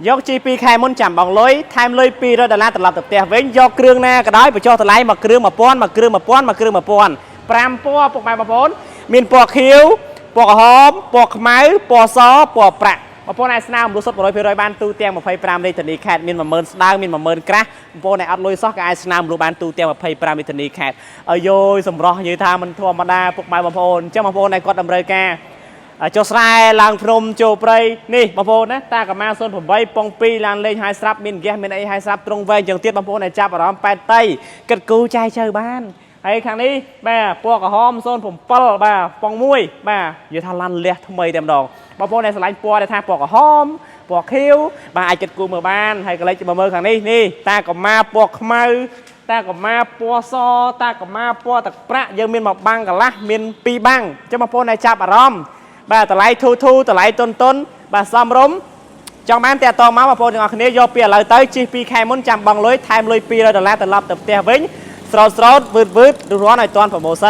យកជី2ខែមុនចាំបងលុយថែមលុយ200ដុល្លារត្រឡប់ទៅផ្ទះវិញយកគ្រឿងណាក៏ដោយបញ្ចុះតម្លៃមកគ្រឿង1000មកគ្រឿង1000មកគ្រឿង1000 5ពណ៌ពុកម៉ែបងប្អូនមានពណ៌ខៀវពណ៌ក្រហមពណ៌ខ្មៅពណ៌សពណ៌ប្រាក់បងប្អូនអាចស្នើមលុះសុទ្ធ 100% បានទូទាំង25រាជធានីខេត្តមាន 10000 ស្ដើងមាន 10000 ក្រាស់បងប្អូនអាចអត់លុយសោះក៏អាចស្នើមលុះបានទូទាំង25រាជធានីខេត្តអើយយសម្រោះនិយាយថាមិនធម្មតាពុកម៉ែបងប្អូនអញ្ចឹងបងប្អូនឯគាត់តម្រូវការចុះស្រែឡើងភ្នំចូលព្រៃនេះបងប្អូនណាតាកាម៉ា08ប៉ុង2ឡានលេងហើយស្រាប់មានហ្គាសមានអីហើយស្រាប់ត្រង់វែងចឹងទៀតបងប្អូនអាចចាប់អារម្មណ៍ប៉ែតតៃគិតគូចែកចៅបានហើយខាងនេះបាទពណ៌ក្រហម07បាទប៉ុង1បាទនិយាយថាឡានលះថ្មីតែម្ដងបងប្អូនដែលឆ្លាញ់ពណ៌ដែលថាពណ៌ក្រហមពណ៌ខៀវបាទអាចគិតគូមើលបានហើយកលេចមើលខាងនេះនេះតាកាម៉ាពណ៌ខ្មៅតាកាម៉ាពណ៌សតាកាម៉ាពណ៌ទឹកប្រាក់យើងមានមកបាំងកន្លះមាន2បាំងអញ្ចឹងបងប្អូនដែលចាប់អារម្មណ៍បាទតម្លៃធូតម្លៃតុនបាទសមរម្យចង់បានតែតមកបងប្អូនទាំងអស់គ្នាយកពីឥឡូវទៅជិះ2ខែមុនចាំបងលុយថែមលុយ200ដុល្លារត្រឡប់ទៅផ្ទះវិញស្រោតវឺតរស់ឲ្យតាន់ប្រម៉ូសិន